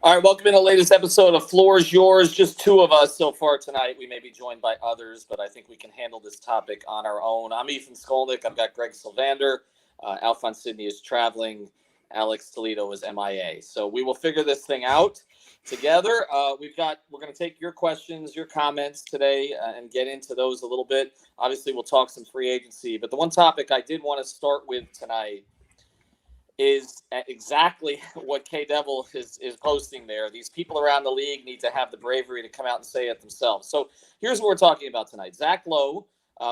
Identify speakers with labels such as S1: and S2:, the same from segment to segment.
S1: All right, welcome in the latest episode of Floor is Yours. Just two of us so far tonight. We may be joined by others, but I think we can handle this topic on our own. I'm Ethan Skolnick. I've got Greg Sylvander. Alphonse Sidney is traveling. Alex Toledo is MIA. So we will figure this thing out together. We're going to take your questions, your comments today, and get into those a little bit. Obviously, we'll talk some free agency, but the one topic I did want to start with tonight is exactly what K-Devil is posting there. These people around the league need to have the bravery to come out and say it themselves. So here's what we're talking about tonight. Zach Lowe,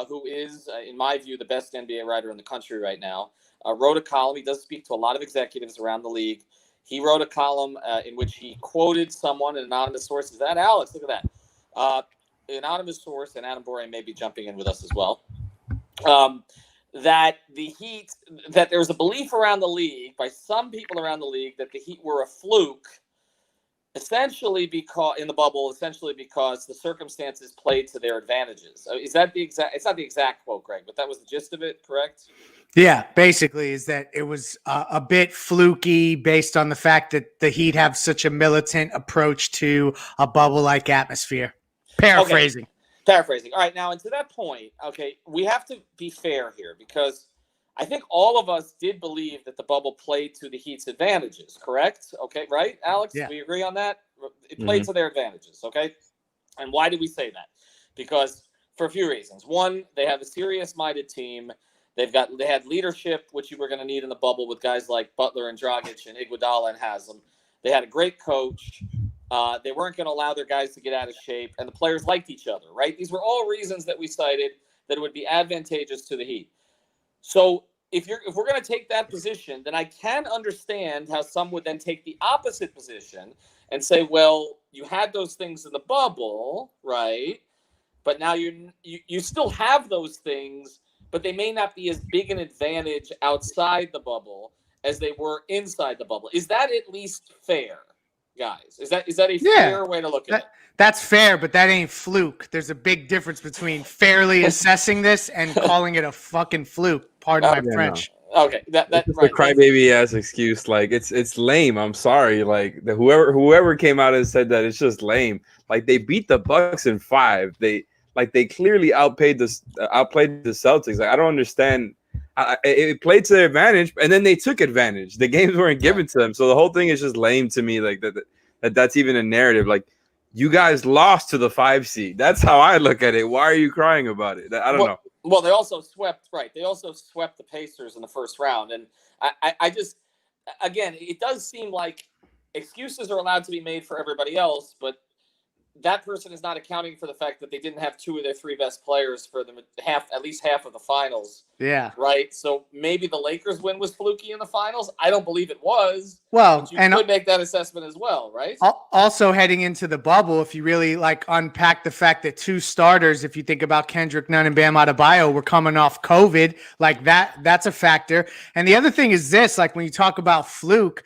S1: who is, in my view, the best NBA writer in the country right now, wrote a column. He does speak to a lot of executives around the league. He wrote a column in which he quoted someone, an anonymous source. Is that Alex? Look at that. Anonymous source, and Adam Boré may be jumping in with us as well. That there was a belief around the league by some people around the league that the Heat were a fluke, essentially because the circumstances played to their advantages. So is that it's not the exact quote, Greg, but that was the gist of it, correct?
S2: Yeah, basically is that it was a bit fluky based on the fact that the Heat have such a militant approach to a bubble-like atmosphere. Paraphrasing.
S1: Okay. Paraphrasing. All right, now, and to that point, okay, we have to be fair here because I think all of us did believe that the bubble played to the Heat's advantages, correct? Okay, right, Alex?
S2: Yeah.
S1: We agree on that? It played to their advantages, okay? And why do we say that? Because for a few reasons. One, they have a serious-minded team. They had leadership, which you were going to need in the bubble with guys like Butler and Dragic and Iguodala and Haslam. They had a great coach. They weren't going to allow their guys to get out of shape, and the players liked each other, right? These were all reasons that we cited that it would be advantageous to the Heat. So if we're going to take that position, then I can understand how some would then take the opposite position and say, well, you had those things in the bubble, right? But now you still have those things, but they may not be as big an advantage outside the bubble as they were inside the bubble. Is that at least fair? Guys, is that a fair way to look at it?
S2: That's fair, but that ain't fluke. There's a big difference between fairly assessing this and calling it a fucking fluke. Pardon my French.
S1: No. Okay, that's
S3: right. Crybaby ass excuse. Like it's lame. I'm sorry. Like whoever came out and said that, it's just lame. Like they beat the Bucks in 5. They clearly outplayed the Celtics. Like I don't understand. It played to their advantage, and then they took advantage. The games weren't given to them, so the whole thing is just lame to me. Like that's even a narrative. Like you guys lost to the 5 seed. That's how I look at it. Why are you crying about it? I don't know.
S1: Well, they also swept the Pacers in the first round, and I just again, it does seem like excuses are allowed to be made for everybody else, but that person is not accounting for the fact that they didn't have 2 of their 3 best players for at least half of the finals.
S2: Yeah.
S1: Right. So maybe the Lakers win was fluky in the finals. I don't believe it was.
S2: Well,
S1: but you could make that assessment as well, right?
S2: Also heading into the bubble, if you really unpack the fact that 2 starters, if you think about Kendrick Nunn and Bam Adebayo, were coming off COVID, that's a factor. And the other thing is this, when you talk about fluke,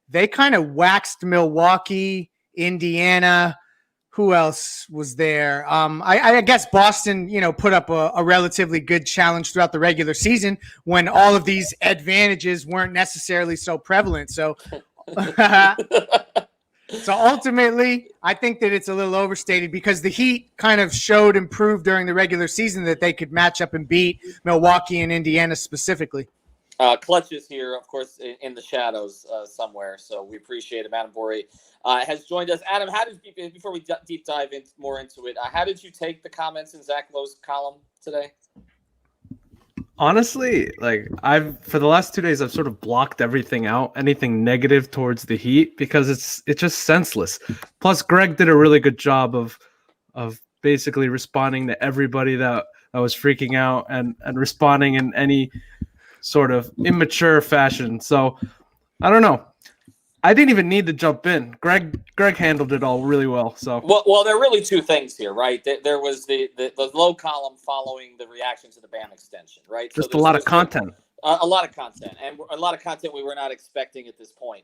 S2: they kind of waxed Milwaukee, Indiana. Who else was there? I guess Boston, put up a relatively good challenge throughout the regular season when all of these advantages weren't necessarily so prevalent. So, so ultimately, I think that it's a little overstated because the Heat kind of showed and proved during the regular season that they could match up and beat Milwaukee and Indiana specifically.
S1: Clutch is here, of course, in the shadows somewhere. So we appreciate him. Adam Boré has joined us. Adam, before we deep dive more into it, how did you take the comments in Zach Lowe's column today?
S4: Honestly, for the last 2 days, I've sort of blocked everything out, anything negative towards the Heat, because it's just senseless. Plus, Greg did a really good job of basically responding to everybody that was freaking out and responding in any sort of immature fashion. So I don't know. I didn't even need to jump in. Greg handled it all really well. So
S1: well, there are really 2 things here, right? There was the low column following the reaction to the BAM extension, right?
S4: Just so a lot of content.
S1: A lot of content, and a lot of content we were not expecting at this point.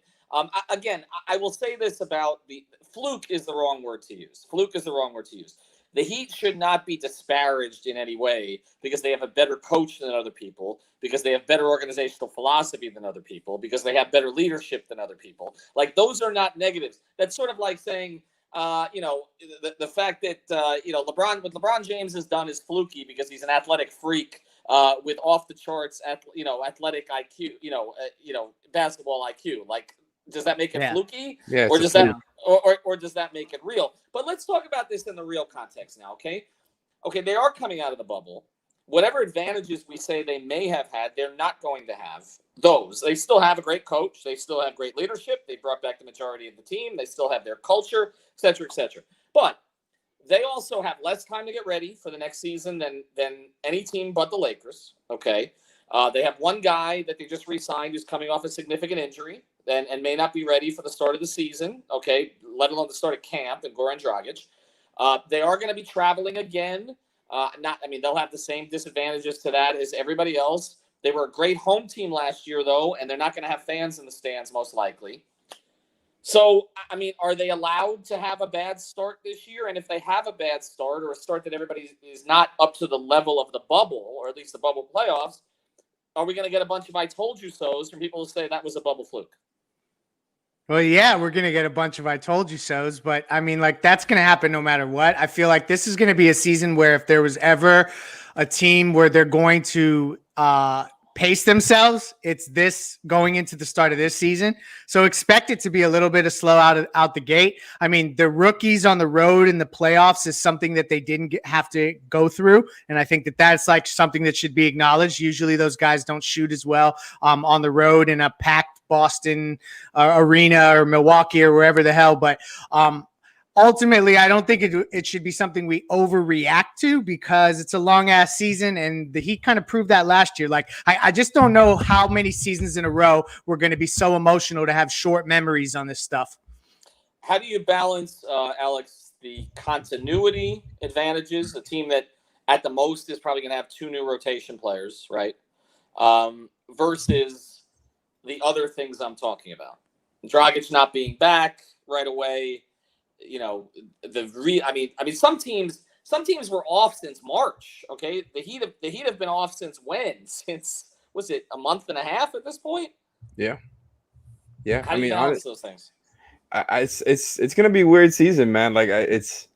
S1: Again, I will say this about the fluke is the wrong word to use. Fluke is the wrong word to use. The Heat should not be disparaged in any way because they have a better coach than other people, because they have better organizational philosophy than other people, because they have better leadership than other people. Like, those are not negatives. That's sort of like saying, the fact that, what LeBron James has done is fluky because he's an athletic freak with off the charts, athletic IQ, basketball IQ. Like, does that make it fluky?
S3: Yeah,
S1: Or does that, or does that make it real? But let's talk about this in the real context now, okay? Okay, they are coming out of the bubble. Whatever advantages we say they may have had, they're not going to have those. They still have a great coach. They still have great leadership. They brought back the majority of the team. They still have their culture, et cetera, et cetera. But they also have less time to get ready for the next season than any team but the Lakers, okay? They have one guy that they just re-signed who's coming off a significant injury and may not be ready for the start of the season, okay, let alone the start of camp, and Goran Dragic. They are going to be traveling again. They'll have the same disadvantages to that as everybody else. They were a great home team last year, though, and they're not going to have fans in the stands, most likely. So, I mean, are they allowed to have a bad start this year? And if they have a bad start, or a start that everybody is not up to the level of the bubble, or at least the bubble playoffs, are we going to get a bunch of I told you so's from people who say that was a bubble fluke?
S2: Well, yeah, we're going to get a bunch of I told you so's, but I mean, like, that's going to happen no matter what. I feel like this is going to be a season where if there was ever a team where they're going to pace themselves, it's this going into the start of this season. So expect it to be a little bit of slow out the gate. I mean, the rookies on the road in the playoffs is something that they didn't have to go through. And I think that that's like something that should be acknowledged. Usually those guys don't shoot as well on the road in a packed Boston arena or Milwaukee or wherever the hell. But ultimately, I don't think it should be something we overreact to because it's a long ass season, and the Heat kind of proved that last year. Like, I just don't know how many seasons in a row we're going to be so emotional to have short memories on this stuff.
S1: How do you balance, Alex, the continuity advantages, a team that at the most is probably going to have 2 new rotation players, right? Versus the other things I'm talking about. Dragic not being back right away. Some teams were off since March. Okay, the Heat have been off since when? Since, was it a month and a half at this point?
S3: Yeah.
S1: How do you balance those things?
S3: It's gonna be a weird season, man. Like it's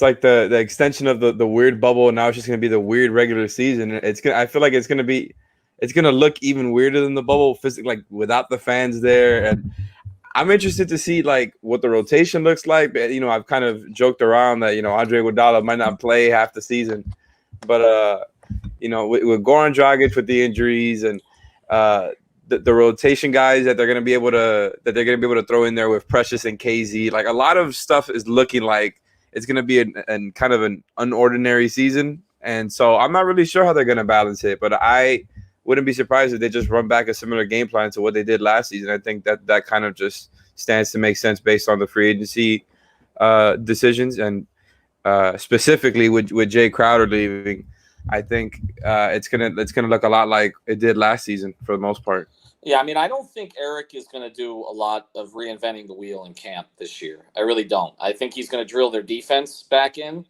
S3: like the extension of the weird bubble, and now it's just gonna be the weird regular season. I feel like it's gonna look even weirder than the bubble, physically, like without the fans there. And I'm interested to see like what the rotation looks like. I've kind of joked around that Andre Iguodala might not play half the season, but with Goran Dragic with the injuries and the rotation guys that they're gonna be able to throw in there with Precious and KZ, like a lot of stuff is looking like it's gonna be an kind of an unordinary season, and so I'm not really sure how they're gonna balance it, but I wouldn't be surprised if they just run back a similar game plan to what they did last season. I think that kind of just stands to make sense based on the free agency decisions, and specifically with Jay Crowder leaving. I think it's gonna look a lot like it did last season for the most part.
S1: Yeah, I mean, I don't think Eric is going to do a lot of reinventing the wheel in camp this year. I really don't. I think he's going to drill their defense back in.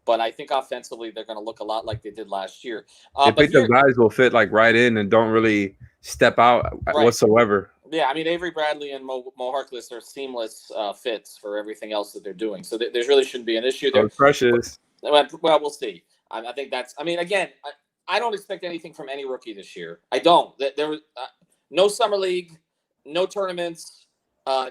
S1: But I think offensively, they're going to look a lot like they did last year.
S3: They think the guys will fit like right in and don't really step out whatsoever.
S1: Yeah, I mean, Avery Bradley and Mo Harkless are seamless fits for everything else that they're doing. So there really shouldn't be an issue there.
S3: Precious.
S1: Well, we'll see. I think that's. I mean, again, I don't expect anything from any rookie this year. I don't. There was no summer league, no tournaments.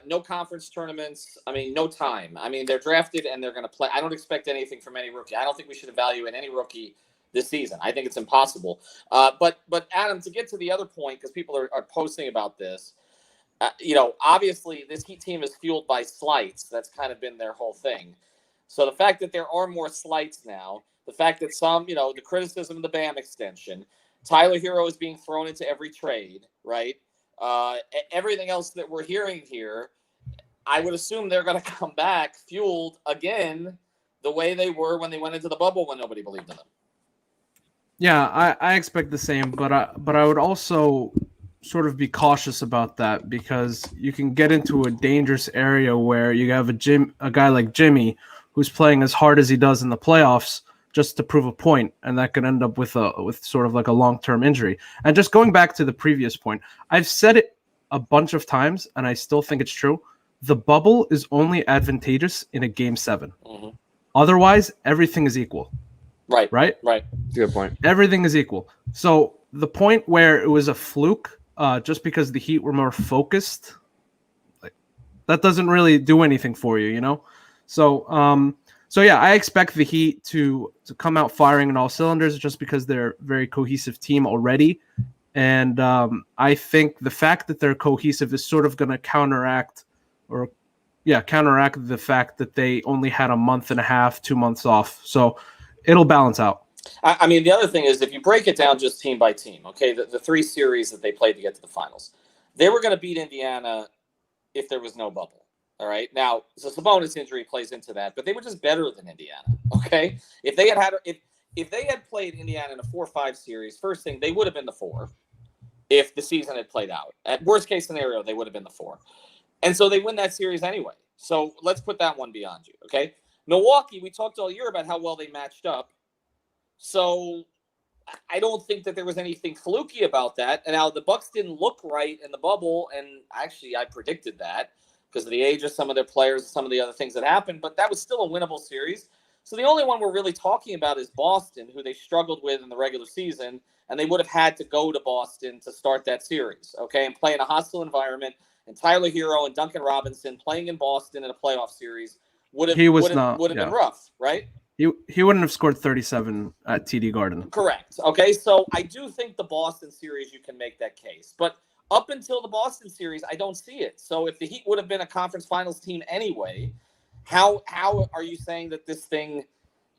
S1: No conference tournaments. I mean, no time. I mean, they're drafted and they're going to play. I don't expect anything from any rookie. I don't think we should evaluate any rookie this season. I think it's impossible. But Adam, to get to the other point, because people are posting about this, obviously this Heat team is fueled by slights. That's kind of been their whole thing. So the fact that there are more slights now, the fact that some, the criticism of the Bam extension, Tyler Hero is being thrown into every trade, right? Everything else that we're hearing here, I would assume they're going to come back fueled again the way they were when they went into the bubble when nobody believed in them.
S4: Yeah, I expect the same, but I would also sort of be cautious about that because you can get into a dangerous area where you have a guy like Jimmy who's playing as hard as he does in the playoffs just to prove a point, and that could end up with sort of like a long-term injury. And just going back to the previous point, I've said it a bunch of times, and I still think it's true. The bubble is only advantageous in a game 7.
S1: Mm-hmm.
S4: Otherwise, everything is equal.
S1: Right.
S4: Right?
S1: Right.
S3: That's a good point.
S4: Everything is equal. So the point where it was a fluke, just because the Heat were more focused, like, that doesn't really do anything for you, you know? So yeah, I expect the Heat to come out firing on all cylinders just because they're a very cohesive team already. And I think the fact that they're cohesive is sort of going to counteract the fact that they only had a month and a half, 2 months off. So it'll balance out.
S1: I mean, the other thing is if you break it down just team by team, okay, the 3 series that they played to get to the finals, they were going to beat Indiana if there was no bubble. All right. Now, the Sabonis injury plays into that, but they were just better than Indiana. Okay. If they had played Indiana in a 4-5 series, first thing, they would have been the 4 if the season had played out. At worst case scenario, they would have been the 4. And so they win that series anyway. So let's put that one beyond you. Okay. Milwaukee, we talked all year about how well they matched up. So I don't think that there was anything fluky about that. And now the Bucks didn't look right in the bubble. And actually, I predicted that, because of the age of some of their players and some of the other things that happened, but that was still a winnable series. So the only one we're really talking about is Boston, who they struggled with in the regular season, and they would have had to go to Boston to start that series, okay, and play in a hostile environment. And Tyler Hero and Duncan Robinson playing in Boston in a playoff series would have been rough, right?
S4: He wouldn't have scored 37 at TD Garden.
S1: Correct. Okay, so I do think the Boston series, you can make that case, but up until the Boston series, I don't see it. So if the Heat would have been a conference finals team anyway, how are you saying that this thing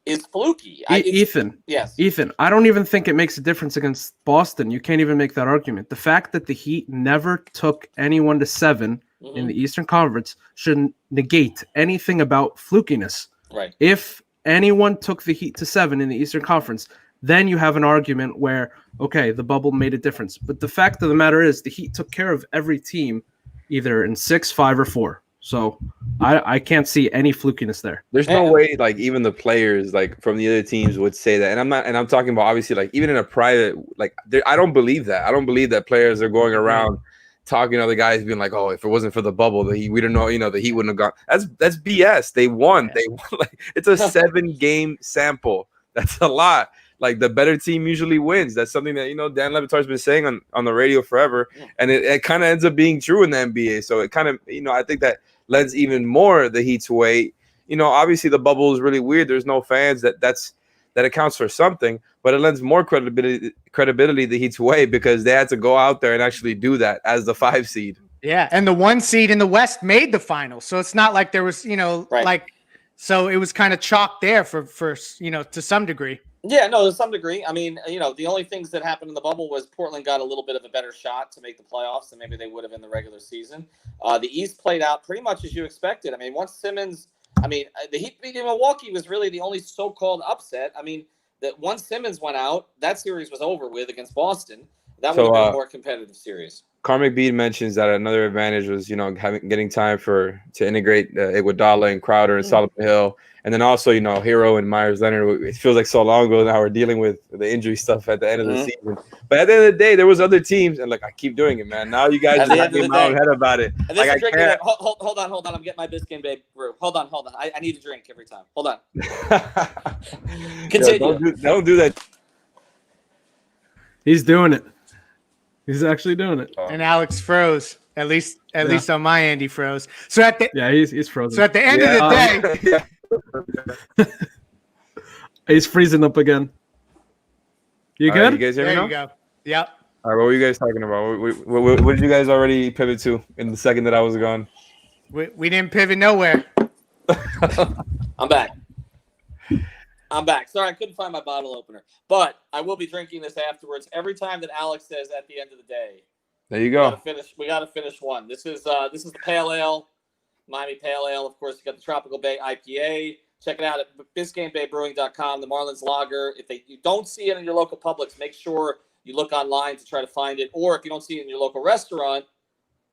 S1: is fluky?
S4: Ethan, I don't even think it makes a difference against Boston. You can't even make that argument. The fact that the Heat never took anyone to 7 in the Eastern Conference should negate anything about flukiness.
S1: Right.
S4: If anyone took the Heat to 7 in the Eastern Conference, then you have an argument where, okay, the bubble made a difference. But the fact of the matter is the Heat took care of every team either in 6, 5, or 4. So I can't see any flukiness there.
S3: There's no way, like, even the players, like, from the other teams would say that. And I'm talking about, obviously, like, even in a private, like, I don't believe that. I don't believe that players are going around talking to other guys being like, oh, if it wasn't for the bubble, we don't know, the Heat wouldn't have gone. That's BS. They won. They won. Like, it's a 7-game sample. That's a lot. Like, the better team usually wins. That's something that, Dan Le Batard's been saying on the radio forever. And it kind of ends up being true in the NBA. So it kind of, I think that lends even more the Heat's way. Obviously the bubble is really weird. There's no fans. That accounts for something, but it lends more credibility the Heat's way because they had to go out there and actually do that as the 5 seed.
S2: Yeah, and the 1 seed in the West made the finals. So it's not like there was, so it was kind of chalk there for to some degree.
S1: Yeah, no, to some degree. I mean, the only things that happened in the bubble was Portland got a little bit of a better shot to make the playoffs than maybe they would have in the regular season. The East played out pretty much as you expected. I mean, once Simmons, the Heat beating Milwaukee was really the only so-called upset. I mean, that once Simmons went out, that series was over with against Boston. That would have been a more competitive series.
S3: Carmick Bede mentions that another advantage was, getting time to integrate Iguodala and Crowder and Solomon Hill. And then also, Hero and Myers Leonard, it feels like so long ago now we're dealing with the injury stuff at the end of the season. But at the end of the day, there was other teams, and look, I keep doing it, man. Now you guys just have me my own head about it.
S1: And this is drinking. Hold on. I'm getting my Biscayne Bay brew. Hold on. I need a drink every time. Hold on. Continue.
S3: Yeah, don't do that.
S4: He's doing it. He's actually doing it.
S2: And Alex froze. At least on my end, he froze. So
S4: he's frozen.
S2: So at the end of the day,
S4: he's freezing up again. You good?
S3: You guys hear me now?
S2: There you go. Yep.
S3: All right, what were you guys talking about? What did you guys already pivot to in the second that I was gone?
S2: We didn't pivot nowhere.
S1: I'm back. Sorry, I couldn't find my bottle opener. But I will be drinking this afterwards. Every time that Alex says at the end of the day.
S3: There you go.
S1: We gotta finish one. This is the Pale Ale, Miami Pale Ale. Of course, you got the Tropical Bay IPA. Check it out at BiscayneBayBrewing.com. The Marlins Lager. If you don't see it in your local Publix, make sure you look online to try to find it. Or if you don't see it in your local restaurant,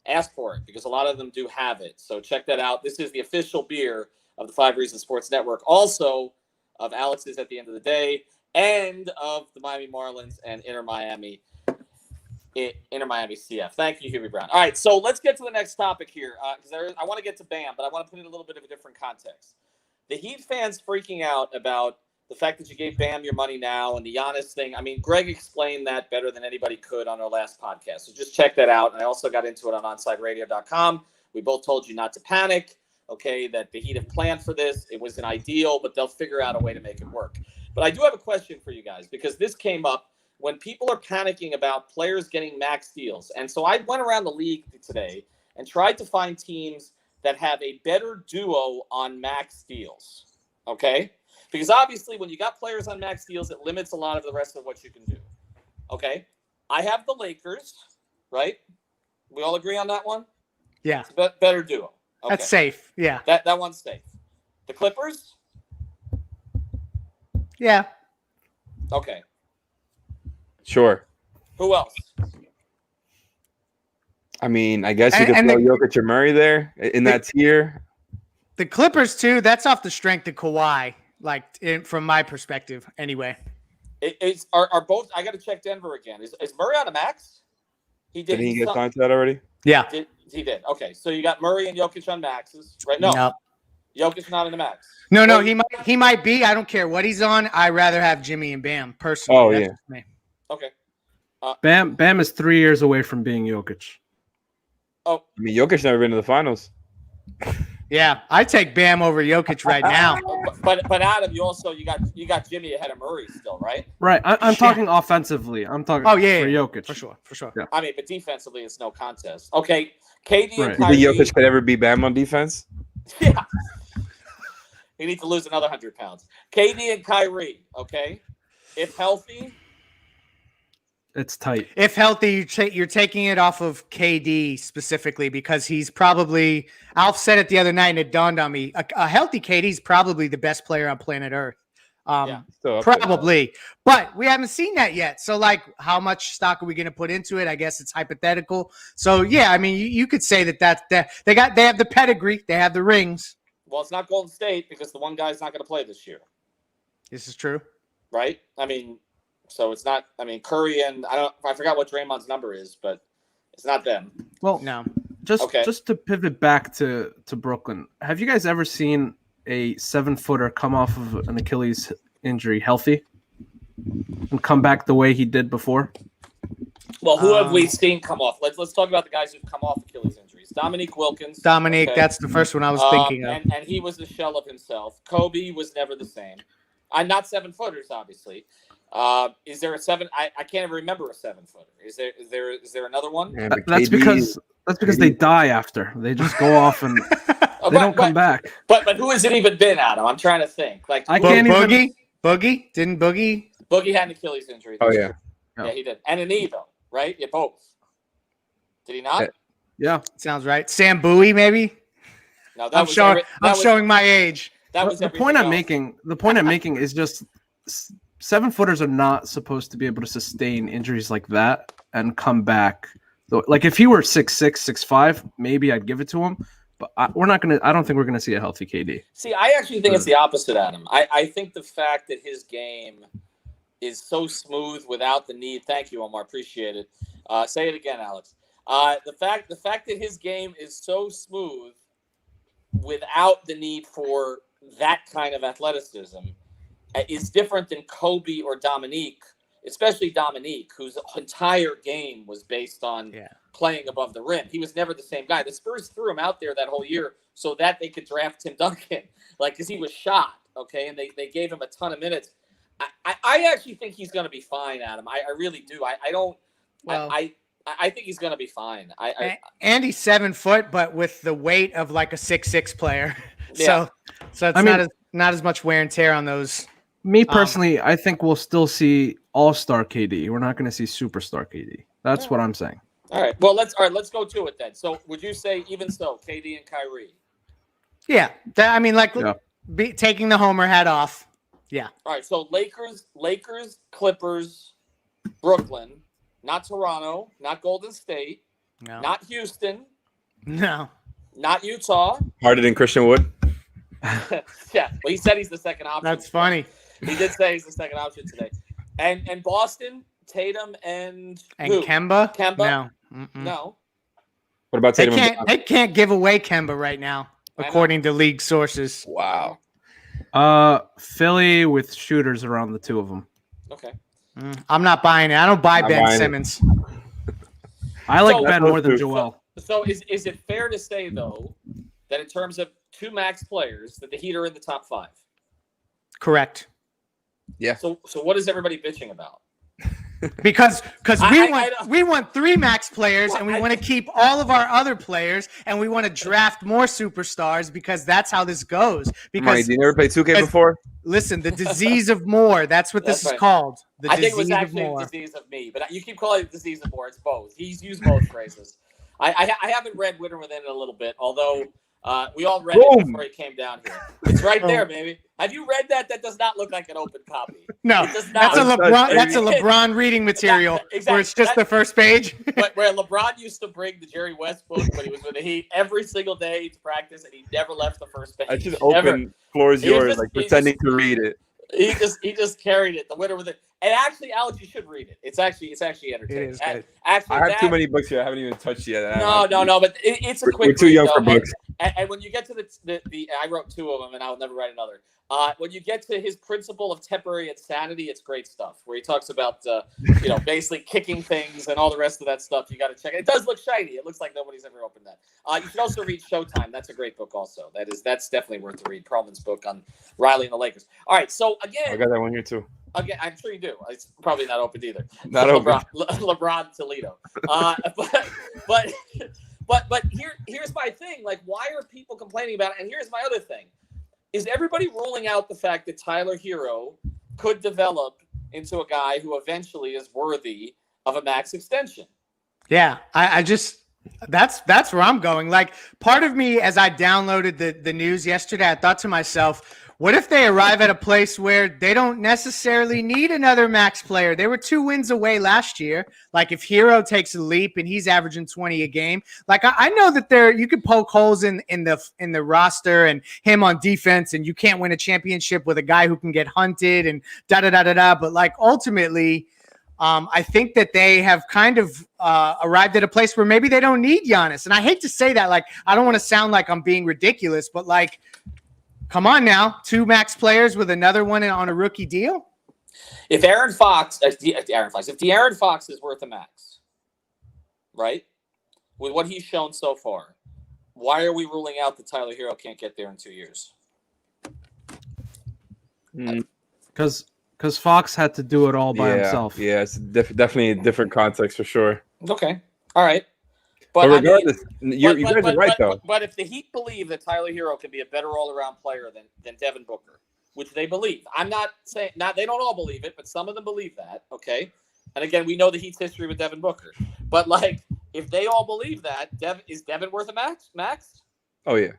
S1: ask for it because a lot of them do have it. So check that out. This is the official beer of the 5 Reasons Sports Network, also of Alex's At the End of the Day, and of the Miami Marlins and Inter Miami CF. Thank you, Huey Brown. All right, so let's get to the next topic here, because I want to get to Bam, but I want to put in a little bit of a different context. The Heat fans freaking out about the fact that you gave Bam your money now and the Giannis thing. I mean, Greg explained that better than anybody could on our last podcast, so just check that out. And I also got into it on OnsideRadio.com. We both told you not to panic, okay, that the Heat have planned for this. It wasn't ideal, but they'll figure out a way to make it work. But I do have a question for you guys, because this came up when people are panicking about players getting max deals. And so I went around the league today and tried to find teams that have a better duo on max deals, okay? Because obviously when you got players on max deals, it limits a lot of the rest of what you can do, okay? I have the Lakers, right? We all agree on that one?
S2: Yeah.
S1: Better duo. Okay.
S2: That's safe. Yeah.
S1: That one's safe. The Clippers?
S2: Yeah.
S1: Okay.
S3: Sure.
S1: Who else?
S3: I mean, I guess you could
S2: And
S3: throw Jokic or Murray there in that tier.
S2: The Clippers too. That's off the strength of Kawhi. From my perspective, anyway.
S1: Are both? I got to check Denver again. Is Murray on a max? He did.
S3: Did he get signed to that already?
S2: Yeah.
S1: He did. Okay, so you got Murray and Jokic on maxes, right? No. Jokic not on the max.
S2: No, he might be. I don't care what he's on. I'd rather have Jimmy and Bam personally.
S3: Oh,
S2: That's
S3: yeah.
S2: me.
S1: Okay.
S4: Bam is 3 years away from being Jokic.
S1: Oh,
S3: I mean, Jokic never been to the finals.
S2: Yeah, I take Bam over Jokic right now.
S1: but Adam, you got Jimmy ahead of Murray still, right?
S4: Right. I'm talking offensively. I'm talking
S2: for
S4: Jokic.
S2: For sure.
S4: Yeah.
S1: I mean, but defensively, it's no contest. Okay, KD
S4: Right.
S1: and
S3: You
S1: Kyrie.
S3: think Jokic could ever be Bam on defense?
S1: Yeah. He needs to lose another 100 pounds. KD and Kyrie, okay? If healthy.
S4: It's tight.
S2: If healthy, you're taking it off of KD specifically because he's probably – Alf said it the other night and it dawned on me. A healthy KD's probably the best player on planet Earth. Probably. But we haven't seen that yet. So, how much stock are we going to put into it? I guess it's hypothetical. So, yeah, I mean, you could say that they have the pedigree. They have the rings.
S1: Well, it's not Golden State because the one guy's not going to play this year.
S2: This is true.
S1: Right? I mean – so it's not. I mean, Curry and I forgot what Draymond's number is, but it's not them.
S4: Well,
S2: no.
S4: Just to pivot back to Brooklyn, have you guys ever seen a 7-footer come off of an Achilles injury healthy and come back the way he did before?
S1: Well, who have we seen come off? Let's talk about the guys who've come off Achilles injuries. Dominique Wilkins.
S2: Okay. That's the first one I was thinking of.
S1: And he was the shell of himself. Kobe was never the same. I'm not 7-footers, obviously. Is there a 7? I can't even remember a 7-footer. Is there another one?
S3: Yeah,
S4: that's because they die after. They just go off and they don't come back.
S1: But who has it even been, Adam? I'm trying to think.
S4: I can't
S2: Boogie?
S4: even.
S2: Boogie? Didn't Boogie?
S1: Boogie had an Achilles injury.
S3: Oh, yeah.
S1: Yeah, he did. And a knee, though, right? Yeah, both. Did he not?
S4: Yeah.
S2: Sounds right. Sam Bowie, maybe?
S1: No,
S2: I'm showing my age.
S1: That was
S4: the point I'm making. The point I'm making is just 7-footers are not supposed to be able to sustain injuries like that and come back. So, if he were 6'6", 6'5", maybe I'd give it to him. But we're not gonna. I don't think we're gonna see a healthy KD.
S1: See, I actually think it's the opposite, Adam. I think the fact that his game is so smooth without the need. Thank you, Omar. Appreciate it. Say it again, Alex. The fact that his game is so smooth without the need for that kind of athleticism is different than Kobe or Dominique, especially Dominique, whose entire game was based on playing above the rim. He was never the same guy. The Spurs threw him out there that whole year so that they could draft Tim Duncan, because he was shot, okay, and they gave him a ton of minutes. I actually think he's going to be fine, Adam. I really do. I don't. Well, I think he's going to be fine.
S2: And he's 7 foot, but with the weight of like a 6'6" player.
S1: Yeah.
S2: So it's not as much wear and tear on those.
S4: Me personally, I think we'll still see all-star KD. We're not going to see superstar KD. That's what I'm saying.
S1: All right. Well, let's go to it then. So, would you say even so, KD and Kyrie?
S2: Yeah. Taking the homer hat off. Yeah.
S1: All right. So Lakers, Clippers, Brooklyn, not Toronto, not Golden State, not Houston,
S2: no,
S1: not Utah.
S3: Harden and Christian Wood.
S1: Yeah, well, he said he's the second option.
S2: That's funny.
S1: He did say he's the second option today. And Boston, Tatum and who?
S2: Kemba?
S1: Kemba?
S2: No.
S1: No.
S3: What about
S2: They
S3: Tatum?
S2: can't. They can't give away Kemba right now, according to league sources.
S3: Wow.
S4: Philly with shooters around the two of them.
S1: Okay.
S2: I'm not buying it. I don't buy
S3: I'm
S2: Ben
S3: buying it.
S2: Simmons.
S4: I like
S1: So-
S4: Ben more than Joel.
S1: So is it fair to say though that in terms of two max players that the Heat are in the top 5?
S2: Correct.
S3: Yeah.
S1: So what is everybody bitching about?
S2: Because
S1: I
S2: we want 3 max players,
S1: Well,
S2: and we
S1: I
S2: want to
S1: just-
S2: keep all of our other players, and we want to draft more superstars because that's how this goes.
S3: Mike,
S2: Because
S3: do you never play 2K
S2: because-
S3: before?
S2: listen, the disease of more. That's what this
S1: That's
S2: is
S1: right.
S2: called. The
S1: I think it was
S2: disease of
S1: actually
S2: more.
S1: disease of me, but you keep calling it disease of more. It's both. He's used both phrases. I haven't read Winter Within in a little bit, although we all read it
S3: Boom.
S1: before he came down here. It's right there, baby. Have you read that? That does not look like an open copy.
S2: No,
S1: It does
S2: that's
S1: not.
S2: a LeBron. That's a
S1: It-
S2: LeBron reading material
S1: exactly.
S2: where it's just the first page.
S1: But where LeBron used to bring the Jerry West book when he was with the Heat every single day to practice, and he never left the first page.
S3: I just
S1: Never.
S3: open floor is
S1: He was
S3: yours,
S1: just-
S3: like
S1: he
S3: pretending
S1: just-
S3: to read it.
S1: He just carried it. The Winter with it. And actually, Alex, you should read it. It's actually entertaining.
S2: It is good.
S1: Actually,
S3: I have
S1: that-
S3: too many books here. I haven't even touched yet.
S1: No, but it's a quick.
S3: We're too
S1: read,
S3: young
S1: though.
S3: for books.
S1: And when you get to the I wrote 2 of them, and I'll never write another. When you get to his principle of temporary insanity, it's great stuff. Where he talks about basically kicking things and all the rest of that stuff. You got to check it. It does look shiny. It looks like nobody's ever opened that. You should also read Showtime. That's a great book. Also, that's definitely worth the read. Perlman's book on Riley and the Lakers. All right, so
S3: I
S1: again,
S3: got that one here too.
S1: I'm sure you do. It's probably not opened either.
S3: Not
S1: So
S3: open.
S1: LeBron Toledo. But here's my thing. Like, why are people complaining about it? And here's my other thing: is everybody ruling out the fact that Tyler Hero could develop into a guy who eventually is worthy of a max extension?
S2: Yeah, I just that's where I'm going. Like, part of me, as I downloaded the news yesterday, I thought to myself, what if they arrive at a place where they don't necessarily need another max player? They were 2 wins away last year. Like, if Hero takes a leap and he's averaging 20 a game, like I know that you could poke holes in the roster and him on defense, and you can't win a championship with a guy who can get hunted and da da da da da. But like, ultimately, I think that they have kind of arrived at a place where maybe they don't need Giannis. And I hate to say that. Like, I don't want to sound like I'm being ridiculous, but like, come on now, 2 max players with another one on a rookie deal.
S1: If De'Aaron Fox is worth a max, right? With what he's shown so far, why are we ruling out that Tyler Hero can't get there in 2 years?
S4: Because Fox had to do it all by himself.
S3: Yeah, it's definitely a different context for sure.
S1: Okay, all right.
S3: But
S1: I mean,
S3: regardless, you guys are right though.
S1: But if the Heat believe that Tyler Hero can be a better all-around player than Devin Booker, which they believe, I'm not saying they don't all believe it, but some of them believe that. Okay, and again, we know the Heat's history with Devin Booker, but like, if they all believe that, is Devin worth a max?
S3: Oh yeah.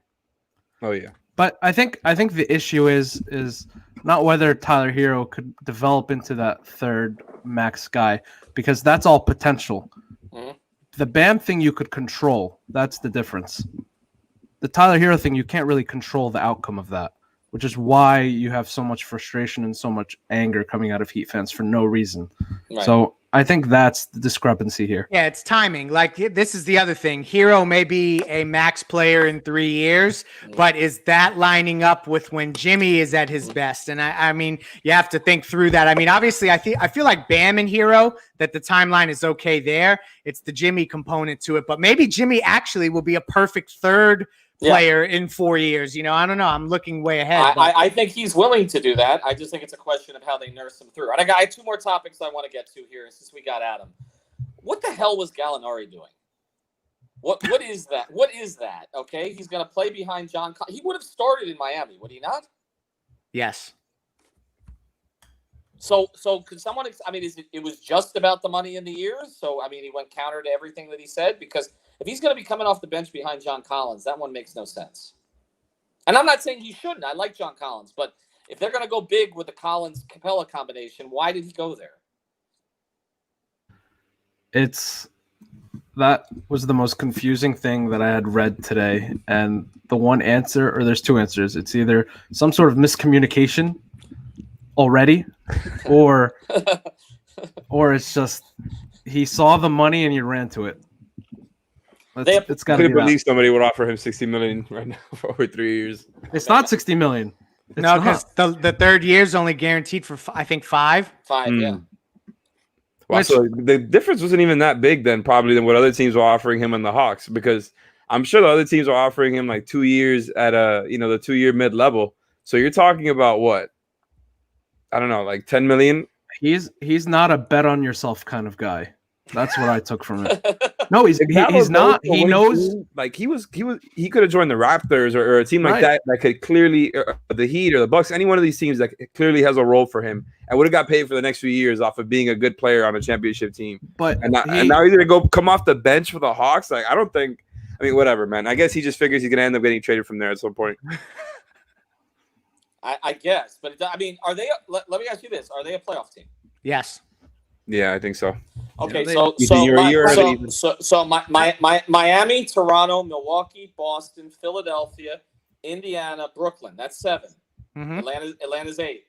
S4: But I think the issue is not whether Tyler Hero could develop into that third max guy, because that's all potential.
S1: Mm-hmm.
S4: The Bam thing you could control. That's the difference. The Tyler Hero thing, you can't really control the outcome of that, which is why you have so much frustration and so much anger coming out of Heat fans for no reason.
S1: Right.
S4: So I think that's the discrepancy here.
S2: Yeah, it's timing. Like, this is the other thing. Hero may be a max player in 3 years, but is that lining up with when Jimmy is at his best? And I mean, you have to think through that. I mean, obviously, I feel like Bam and Hero, that the timeline is okay there. It's the Jimmy component to it, but maybe Jimmy actually will be a perfect third player in 4 years. I don't know. I'm looking way ahead.
S1: I think he's willing to do that. I just think it's a question of how they nurse him through. And I have 2 more topics I want to get to here since we got Adam. What the hell was Gallinari doing? What is that? What is that? Okay, he's going to play behind John. He would have started in Miami, would he not?
S2: Yes.
S1: So could someone? I mean, it was just about the money in the years? So I mean, he went counter to everything that he said, because if he's going to be coming off the bench behind John Collins, that one makes no sense. And I'm not saying he shouldn't. I like John Collins, but if they're going to go big with the Collins-Capella combination, why did he go there?
S4: It's That was the most confusing thing that I had read today. And the one answer, or there's two answers. It's either some sort of miscommunication already, or it's just he saw the money and he ran to it. It's got to
S3: Couldn't
S4: be that.
S3: believe somebody would offer him $60 million right now for over 3 years.
S4: It's not $60 million. It's
S2: No,
S4: not.
S2: because the third year is only guaranteed for I think 5.
S1: 5, yeah.
S3: Wow, so the difference wasn't even that big then, probably, than what other teams were offering him in the Hawks, because I'm sure the other teams are offering him like 2 years at the 2-year mid-level. So you're talking about what? I don't know, like 10 million.
S4: He's not a bet on yourself kind of guy. That's what I took from it. No, he's not. He knows.
S3: Like he could have joined the Raptors or a team like that could clearly, the Heat or the Bucks, any one of these teams that clearly has a role for him, and would have got paid for the next few years off of being a good player on a championship team.
S4: But
S3: and now he's gonna come off the bench for the Hawks. Like, I don't think. I mean, whatever, man. I guess he just figures he's gonna end up getting traded from there at some point.
S1: I guess, but I mean, are they? Let me ask you this: are they a playoff team?
S2: Yes.
S3: Yeah, I think so.
S1: Okay,
S3: Yeah,
S1: so Miami, Toronto, Milwaukee, Boston, Philadelphia, Indiana, Brooklyn. That's 7.
S2: Mm-hmm.
S1: Atlanta's 8.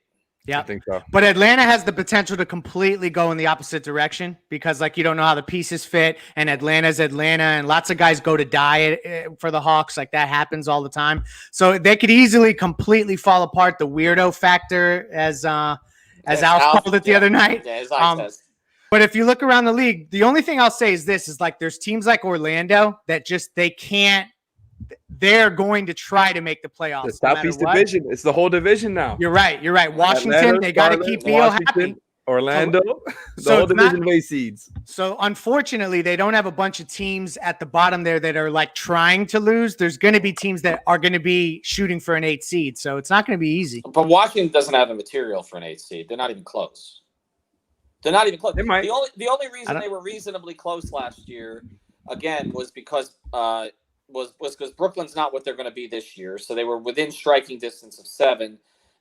S2: Yeah,
S3: I think so.
S2: But Atlanta has the potential to completely go in the opposite direction because, like, you don't know how the pieces fit, and Atlanta's Atlanta, and lots of guys go to die for the Hawks. Like, that happens all the time. So they could easily completely fall apart. The weirdo factor, as Al called it the other night.
S1: Yeah, his eye test.
S2: But if you look around the league, the only thing I'll say is this: is like there's teams like Orlando that just they can't. They're going to try to make the playoffs.
S3: The Southeast Division. It's the whole division now.
S2: You're right. Washington,
S3: Atlanta,
S2: they got to keep Beal happy.
S3: Orlando, the whole division of 8 seeds.
S2: So unfortunately, they don't have a bunch of teams at the bottom there that are like trying to lose. There's going to be teams that are going to be shooting for an 8 seed. So it's not going to be easy.
S1: But Washington doesn't have the material for an 8 seed. They're not even close. They're not even close.
S3: They might.
S1: The only reason they were reasonably close last year, again, was because because Brooklyn's not what they're going to be this year. So they were within striking distance of 7,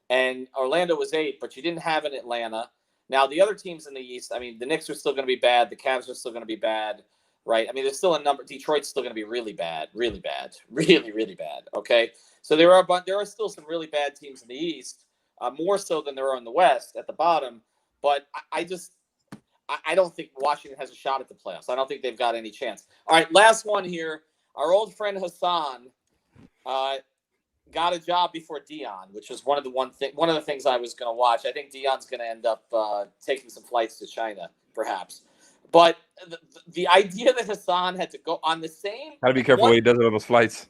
S1: and Orlando was 8. But you didn't have an Atlanta. Now the other teams in the East, I mean, the Knicks are still going to be bad. The Cavs are still going to be bad, right? I mean, there's still a number. Detroit's still going to be really bad, really bad. Okay, so there are still some really bad teams in the East, more so than there are in the West at the bottom. But I don't think Washington has a shot at the playoffs. I don't think they've got any chance. All right, last one here. Our old friend Hassan got a job before Dion, which was one of the things I was going to watch. I think Dion's going to end up taking some flights to China, perhaps. But the idea that Hassan had to go on the same.
S3: Got to be careful what he does on those flights.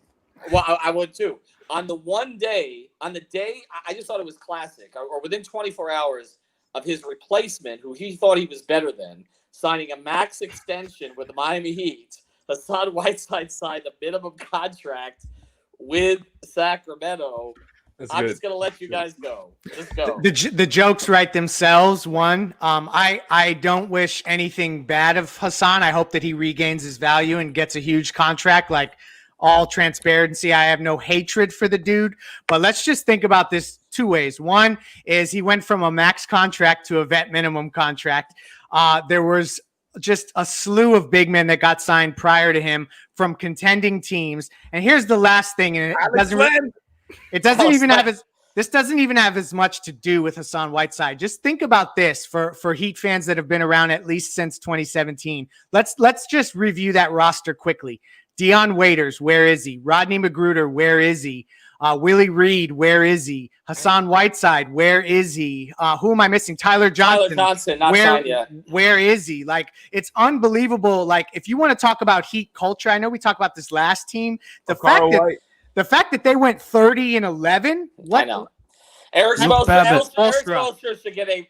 S1: Well, I would too. On the day, I just thought it was classic. Or within 24 hours of his replacement, who he thought he was better than, signing a max extension with the Miami Heat, Hassan Whiteside signed a minimum contract with Sacramento. I'm just going to let you guys go. Just go.
S2: The jokes write themselves. One, I don't wish anything bad of Hassan. I hope that he regains his value and gets a huge contract. Like, all transparency, I have no hatred for the dude. But let's just think about this 2 ways. One is he went from a max contract to a vet minimum contract. There was just a slew of big men that got signed prior to him from contending teams. And here's the last thing, and this doesn't even have as much to do with Hassan Whiteside. Just think about this for Heat fans that have been around at least since 2017. Let's just review that roster quickly. Dion Waiters, where is he? Rodney McGruder, where is he? Willie Reed, where is he? Hassan Whiteside, where is he? Who am I missing? Tyler Johnson.
S1: Not signed yet.
S2: Where is he? Like, it's unbelievable. Like, if you want to talk about Heat culture, I know we talked about this last team. The fact that they went 30-11. What?
S1: I know. Eric Spoelstra should get a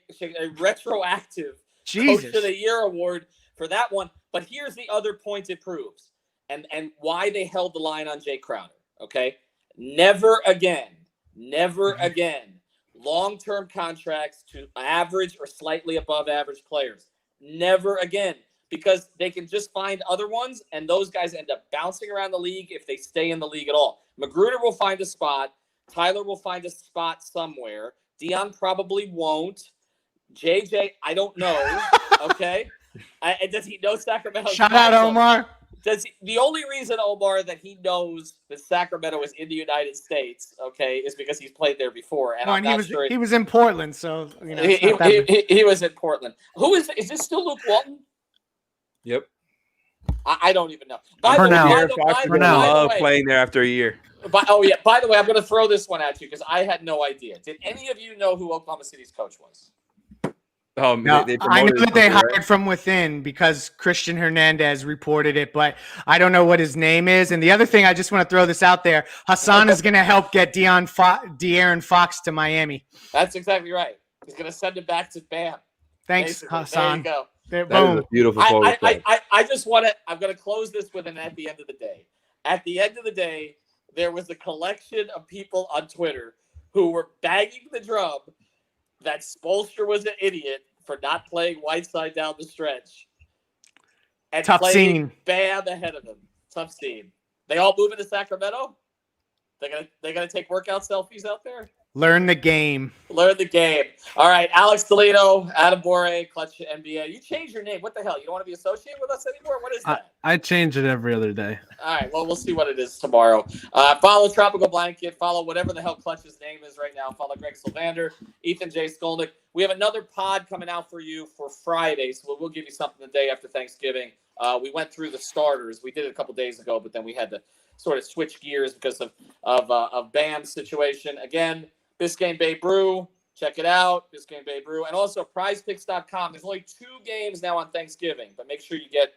S1: retroactive Coach of the Year award for that one. But here's the other point it proves, and why they held the line on Jay Crowder. Okay. Never again, long-term contracts to average or slightly above average players. Never again, because they can just find other ones, and those guys end up bouncing around the league if they stay in the league at all. Magruder will find a spot. Tyler will find a spot somewhere. Dion probably won't. JJ, I don't know. Okay. Does he know Sacramento?
S2: Shout out Omar.
S1: The only reason, Omar, that he knows that Sacramento is in the United States, okay, is because he's played there before, and
S2: Well,
S1: I'm
S2: and
S1: not sure
S2: he was in Portland, so you know
S1: he,
S2: it's not that big.
S1: he was in Portland. Who is this? Still Luke Walton?
S3: Yep.
S1: I don't even know.
S4: For now.
S3: For now, love playing there after a year.
S1: By the way, I'm going to throw this one at you because I had no idea. Did any of you know who Oklahoma City's coach was?
S2: No,
S3: They
S2: I know that they hired
S3: right?
S2: from within because Christian Hernandez reported it, but I don't know what his name is. And the other thing, I just want to throw this out there: Hassan is going to help get De'Aaron Fox to Miami.
S1: That's exactly right. He's going to send him back to Bam.
S2: Thanks,
S1: Basically.
S2: Hassan.
S1: There you go.
S2: There,
S3: That is
S2: boom.
S3: a beautiful forward play.
S1: I just want to. I'm going to close this with an at the end of the day. At the end of the day, there was a collection of people on Twitter who were banging the drum that Spoelstra was an idiot for not playing Whiteside down the stretch and
S2: Tough
S1: playing
S2: scene.
S1: Bam ahead of him. Tough scene. They all moving to Sacramento? They're gonna take workout selfies out there?
S2: Learn the game.
S1: Learn the game. All right, Alex Toledo, Adam Bore, Clutch NBA. You changed your name. What the hell? You don't want to be associated with us anymore? What is that?
S4: I change it every other day.
S1: All right, well, we'll see what it is tomorrow. Follow Tropical Blanket. Follow whatever the hell Clutch's name is right now. Follow Greg Sylvander, Ethan J. Skolnick. We have another pod coming out for you for Friday, so we'll give you something the day after Thanksgiving. We went through the starters. We did it a couple days ago, but then we had to sort of switch gears because of Bam's situation. Again, Biscayne Bay Brew. Check it out, Biscayne Bay Brew. And also prizepicks.com. There's only 2 games now on Thanksgiving, but make sure you get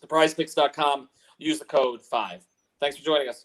S1: the prizepicks.com. Use the code 5. Thanks for joining us.